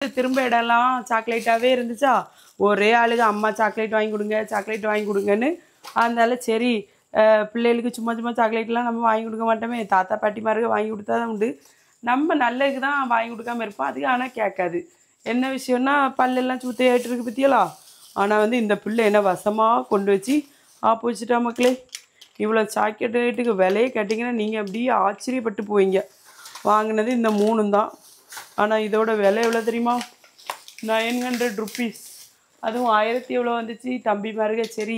திரும்ப இடம்லாம் சாக்லேட்டாகவே இருந்துச்சா, ஒரே ஆளுங்க அம்மா சாக்லேட் வாங்கி கொடுங்க சாக்லேட் வாங்கி கொடுங்கன்னு. அதனால சரி பிள்ளைகளுக்கு சும்மா சும்மா சாக்லேட்லாம் நம்ம வாங்கி கொடுக்க மாட்டோமே, தாத்தா பாட்டிமாருக்கு வாங்கி கொடுத்தா தான் உண்டு. நம்ம நல்லதுக்கு தான் வாங்கி கொடுக்காம இருப்போம். அதுக்கு ஆனால் கேட்காது. என்ன விஷயம்னா பல்லெல்லாம் சுத்தையாயிட்டு இருக்கு பற்றியலா. ஆனால் வந்து இந்த பிள்ளை என்ன வசமாக கொண்டு வச்சு ஆப்போசிட்டா மக்களே. இவ்வளோ சாக்லேட்டுக்கு விலையை கேட்டிங்கன்னா நீங்கள் அப்படியே ஆச்சரியப்பட்டு போவீங்க. வாங்கினது இந்த 3 தான். ஆனால் இதோட விலை எவ்வளோ தெரியுமா? 900 ருப்பீஸ். அதுவும் 1000 எவ்வளோ வந்துச்சு. தம்பி மாருங்க சரி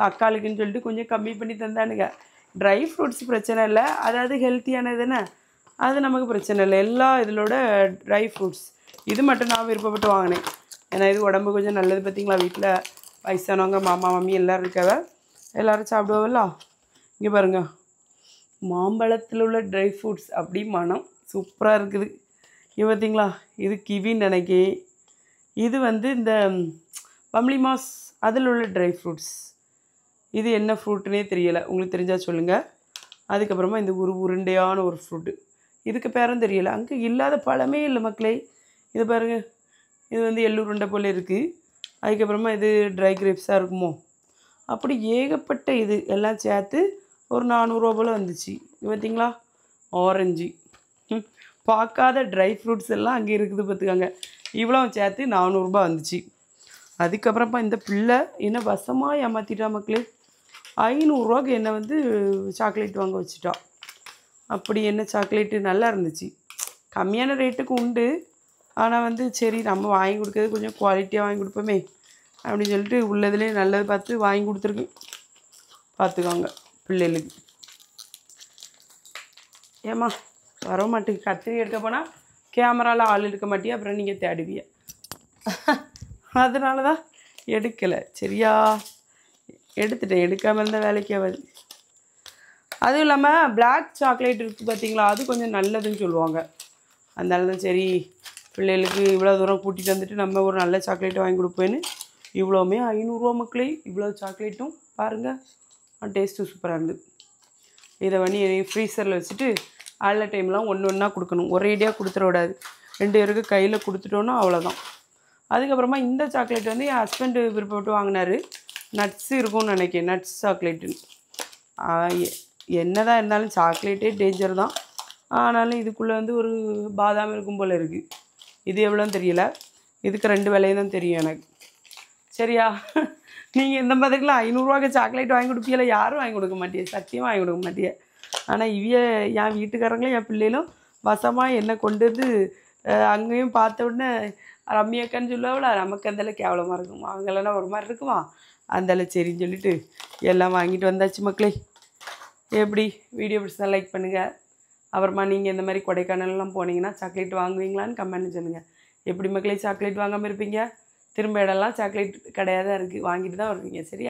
அக்காளுக்குன்னு சொல்லிட்டு கொஞ்சம் கம்மி பண்ணி தந்தானுங்க. ட்ரை ஃப்ரூட்ஸ் பிரச்சனை இல்லை, அதாவது ஹெல்த்தியானது தானே, அது நமக்கு பிரச்சனை இல்லை. எல்லா இதிலோட ட்ரை ஃப்ரூட்ஸ் இது மட்டும் நான் விருப்பப்பட்டு வாங்கினேன். ஏன்னா இது உடம்பு கொஞ்சம் நல்லது. பார்த்திங்களா, வீட்டில் வயசானவங்க மாமா மாமி எல்லோரும் இருக்கவ, எல்லோரும் சாப்பிடுவோம்ல. இங்கே பாருங்கள், மாம்பழத்தில் உள்ள ட்ரை ஃப்ரூட்ஸ் அப்படி மனம் சூப்பராக இருக்குது. இது பார்த்திங்களா, இது கிவின்னு நினைக்கி. இது வந்து இந்த பம்ளி மாஸ் அதில் உள்ள ட்ரை ஃப்ரூட்ஸ். இது என்ன ஃப்ரூட்டுன்னே தெரியலை, உங்களுக்கு தெரிஞ்சால் சொல்லுங்கள். அதுக்கப்புறமா இந்த உருண்டையான ஒரு ஃப்ரூட்டு, இதுக்கு பேரும் தெரியலை. அங்கே இல்லாத பழமே இல்லை மக்களே. இது பாருங்கள், இது வந்து எள்ளுருண்டை போல் இருக்குது. அதுக்கப்புறமா இது ட்ரை கிரேப்ஸாக இருக்குமோ, அப்படி ஏகப்பட்ட இது எல்லாம் சேர்த்து ஒரு 400 ரூபா போல் வந்துச்சு. இது பார்த்திங்களா, ஆரஞ்சு பார்க்காத ட்ரை ஃப்ரூட்ஸ் எல்லாம் அங்கே இருக்குது பார்த்துக்காங்க. இவ்வளோ சேர்த்து 400 ரூபா வந்துச்சு. அதுக்கப்புறமா இந்த பிள்ளை என்ன வசமாக ஏமாற்றிட்டா மக்களே. 500 ரூபாய்க்கு என்னை வந்து சாக்லேட் வாங்க வச்சுட்டா. அப்படி என்ன சாக்லேட்டு நல்லா இருந்துச்சு. கம்மியான ரேட்டுக்கு உண்டு. ஆனால் வந்து சரி நம்ம வாங்கி கொடுக்கறது கொஞ்சம் குவாலிட்டியாக வாங்கி கொடுப்போமே அப்படின்னு சொல்லிட்டு உள்ளதுலேயே நல்லது பார்த்து வாங்கி கொடுத்துருக்கு. பார்த்துக்கோங்க பிள்ளைகளுக்கு. ஏம்மா வர மாட்டேங்க, கத்திரி எடுக்க போனால் கேமராவில் ஆள் இருக்க மாட்டியா, அப்புறம் நீங்கள் தேடுவீங்க. அதனால தான் எடுக்கலை. சரியா, எடுத்துட்டேன். எடுக்காமல் இருந்தால் வேலைக்கு ஆகாது. அதுவும் இல்லாமல் பிளாக் சாக்லேட் இருக்குது பார்த்திங்களா, அது கொஞ்சம் நல்லதுன்னு சொல்லுவாங்க. அதனால தான் சரி பிள்ளைகளுக்கு இவ்வளோ தூரம் கூட்டிகிட்டு வந்துட்டு நம்ம ஒரு நல்ல சாக்லேட்டை வாங்கி கொடுப்பேன்னு. இவ்வளோவுமே 500 ரூபா மக்களே. இவ்வளோ சாக்லேட்டும் பாருங்கள், டேஸ்ட்டு சூப்பராக இருந்தது. இதை வந்து ஃப்ரீசரில் வச்சுட்டு ஆல்ல டைம்லாம் ஒன்று ஒன்றா கொடுக்கணும், ஒரேடியாக கொடுத்துட விடாது. 2 பேருக்கு கையில் கொடுத்துட்டோன்னா அவ்வளோதான். அதுக்கப்புறமா இந்த சாக்லேட் வந்து என் ஹஸ்பண்டு விருப்பப்பட்டு வாங்கினார். நட்ஸு இருக்கும்னு நினைக்கிறேன், நட்ஸ் சாக்லேட்டுன்னு. என்ன தான் இருந்தாலும் சாக்லேட்டே டேஞ்சர் தான். ஆனாலும் இதுக்குள்ளே வந்து ஒரு பாதாம் இருக்கும் போல் இருக்குது. இது எவ்வளோன்னு தெரியல, இதுக்கு 2 விலையும் தான் தெரியும் எனக்கு. சரியா, நீங்கள் இந்த மாதிரிலாம் 500 ரூபாய்க்கு சாக்லேட் வாங்கி கொடுப்பீங்களா? யாரும் வாங்கி கொடுக்க மாட்டியே, சத்தியமாக வாங்கி கொடுக்க மாட்டியே. ஆனால் என் வீட்டுக்காரங்களும் என் பிள்ளைகளும் வசமாக என்னை கொண்டு வந்து அங்கேயும் பார்த்த உடனே ரம்யாக்கான்னு சொல்லுவாங்களா, நமக்கு அந்தளவு கேவலமாக இருக்கும், அவங்களெல்லாம் ஒரு மாதிரி இருக்குமா, அந்தளவு சரின்னு சொல்லிட்டு எல்லாம் வாங்கிட்டு வந்தாச்சு மக்களே. எப்படி வீடியோ பிடிச்சா லைக் பண்ணுங்கள். அப்புறமா நீங்கள் இந்த மாதிரி கொடைக்கானல்லாம் போனீங்கன்னா சாக்லேட் வாங்குவீங்களான்னு கமெண்ட் சொல்லுங்கள். எப்படி மக்களே சாக்லேட் வாங்காமல் இருப்பீங்க? திரும்ப இடம்லாம் சாக்லேட் கடையாக தான் இருக்குது, வாங்கிட்டு தான் வருவீங்க. சரியா?